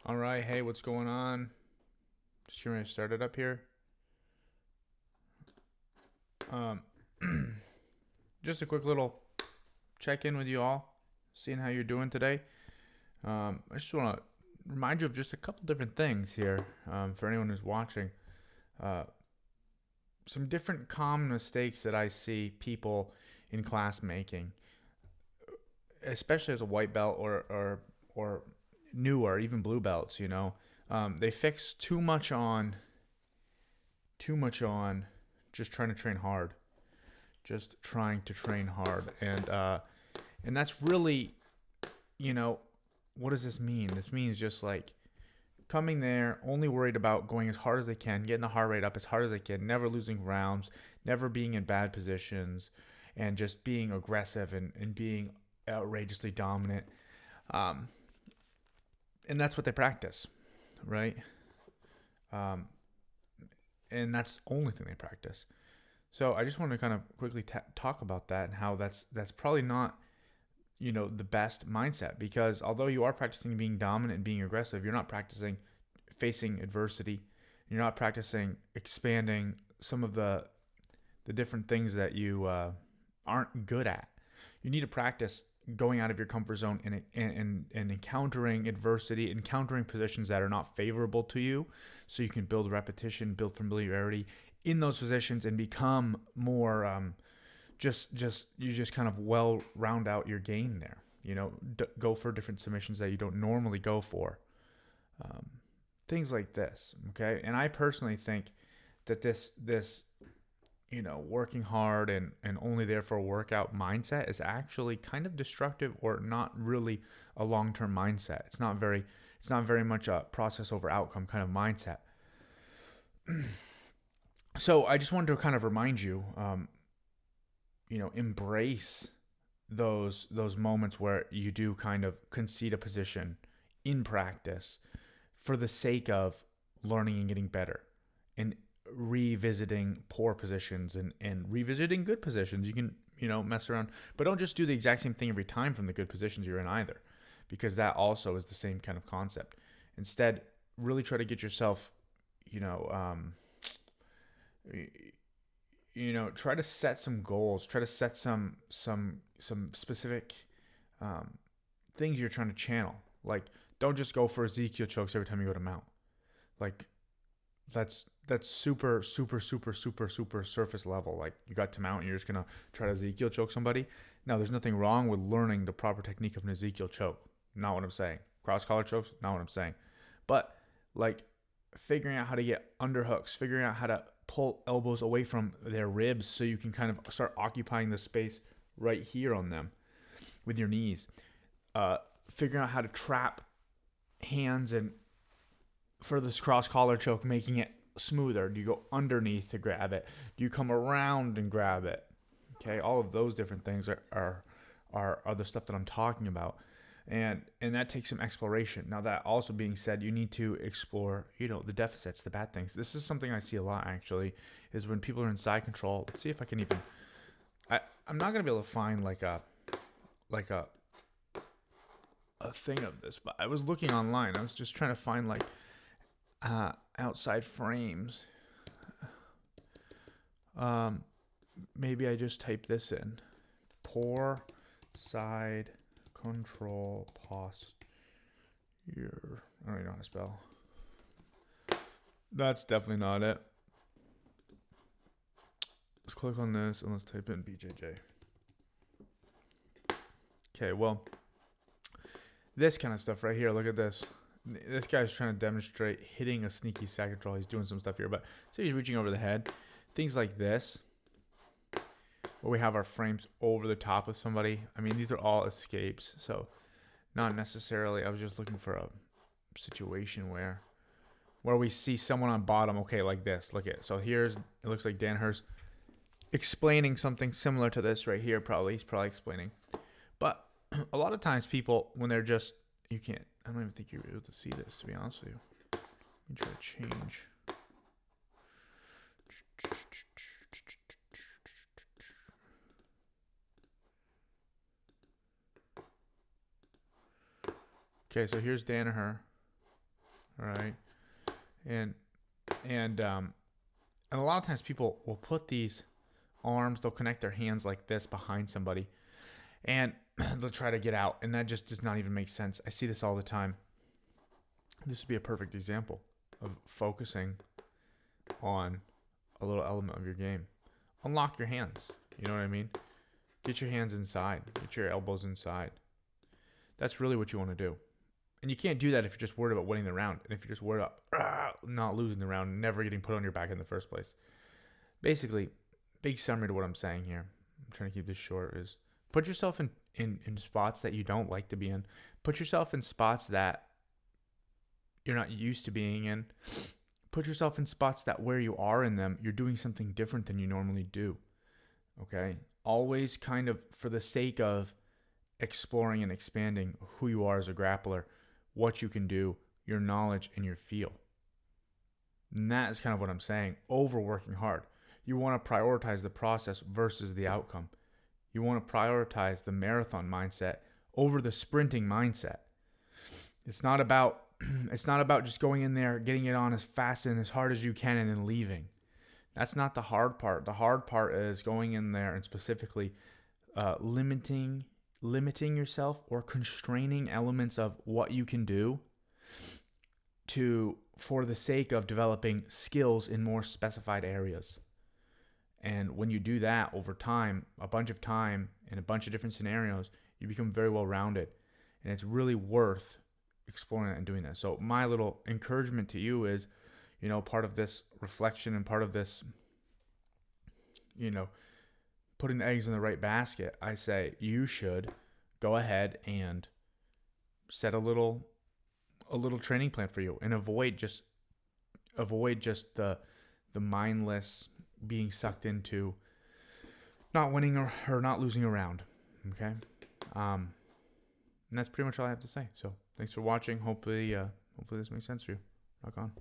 All right, hey, what's going on? Just getting ready to start it up here. Um, just a quick little check in with you all, seeing how you're doing today. I just want to remind you of just a couple different things here for anyone who's watching. Uh, some different common mistakes that I see people in class making, especially as a white belt or newer, even blue belts. They fix too much on just trying to train hard, and that's really, you know, what does this mean? This means just like coming there only worried about going as hard as they can, getting the heart rate up as hard as they can, never losing rounds, never being in bad positions, and just being aggressive and being outrageously dominant. Um, and that's what they practice, right? Um, and that's the only thing they practice. So I just want to kind of quickly talk about that and how that's probably not the best mindset, because although you are practicing being dominant and being aggressive, you're not practicing facing adversity. You're not practicing expanding some of the different things that you aren't good at. You need to practice going out of your comfort zone and encountering adversity, encountering positions that are not favorable to you, so you can build repetition, build familiarity in those positions, and become more just kind of well round out your game there. Go for different submissions that you don't normally go for. Um, Things like this, okay? And I personally think that this working hard and only there for a workout mindset is actually kind of destructive, or not really a long-term mindset. It's not very much a process over outcome kind of mindset. So I just wanted to kind of remind you, embrace those moments where you do kind of concede a position in practice for the sake of learning and getting better, and revisiting poor positions and revisiting good positions. You can, mess around, but don't just do the exact same thing every time from the good positions you're in either, because that also is the same kind of concept. Instead, really try to get yourself, you know, um, try to set some goals, try to set some specific um, things you're trying to channel. Like, don't just go for Ezekiel chokes every time you go to mount. Like, that's super super super super super surface level. Like, you got to mount and you're just gonna try to Ezekiel choke somebody. Now, there's nothing wrong with learning the proper technique of an Ezekiel choke. Not what I'm saying. Cross collar chokes, not what I'm saying. But like, figuring out how to get underhooks, figuring out how to pull elbows away from their ribs so you can kind of start occupying the space right here on them with your knees. Uh, Figuring out how to trap hands and for this cross collar choke, making it smoother. Do you go underneath to grab it? Do you come around and grab it? Okay, all of those different things are the stuff that I'm talking about, and that takes some exploration. Now, that also being said, you need to explore the deficits, the bad things. This is something I see a lot, actually, is when people are in side control. Let's see if I can even. I'm not gonna be able to find like a thing of this, but I was looking online. I was just trying to find like outside frames. Um, Maybe I just type this in: poor side control posture. I don't even know how to spell. That's definitely not it. Let's click on this and let's type in BJJ. Okay, well, this kind of stuff right here. Look at this. This guy's trying to demonstrate hitting a sneaky side control. He's doing some stuff here, but say he's reaching over the head. Things like this, where we have our frames over the top of somebody. I mean, these are all escapes, so not necessarily. I was just looking for a situation where we see someone on bottom. Okay, like this. Look at. So here's, it looks like Dan Hurst explaining something similar to this right here. He's probably explaining. But a lot of times people, when they're just, you can't. I don't even think you're able to see this, to be honest with you. Let me try to change. Okay, so here's Danaher. All right. And a lot of times people will put these arms, they'll connect their hands like this behind somebody, and they'll try to get out, and that just does not even make sense. I see this all the time. This would be a perfect example of focusing on a little element of your game. Unlock your hands. You know what I mean? Get your hands inside. Get your elbows inside. That's really what you want to do. And you can't do that if you're just worried about winning the round. And if you're just worried about not losing the round, never getting put on your back in the first place. Basically, big summary to what I'm saying here, I'm trying to keep this short, is put yourself in spots that you don't like to be in. Put yourself in spots that you're not used to being in. Put yourself in spots that where you are in them, you're doing something different than you normally do. Okay? Always kind of for the sake of exploring and expanding who you are as a grappler, what you can do, your knowledge, and your feel. And that is kind of what I'm saying. Overworking hard. You want to prioritize the process versus the outcome. You want to prioritize the marathon mindset over the sprinting mindset. It's not about just going in there, getting it on as fast and as hard as you can and then leaving. That's not the hard part. The hard part is going in there and specifically limiting yourself or constraining elements of what you can do for the sake of developing skills in more specified areas. And when you do that over time, a bunch of time in a bunch of different scenarios, you become very well rounded. And it's really worth exploring that and doing that. So my little encouragement to you is, part of this reflection and part of this, putting the eggs in the right basket, I say you should go ahead and set a little training plan for you and avoid just the mindless being sucked into not winning or not losing a round. Okay. And that's pretty much all I have to say. So thanks for watching. Hopefully this makes sense for you. Rock on.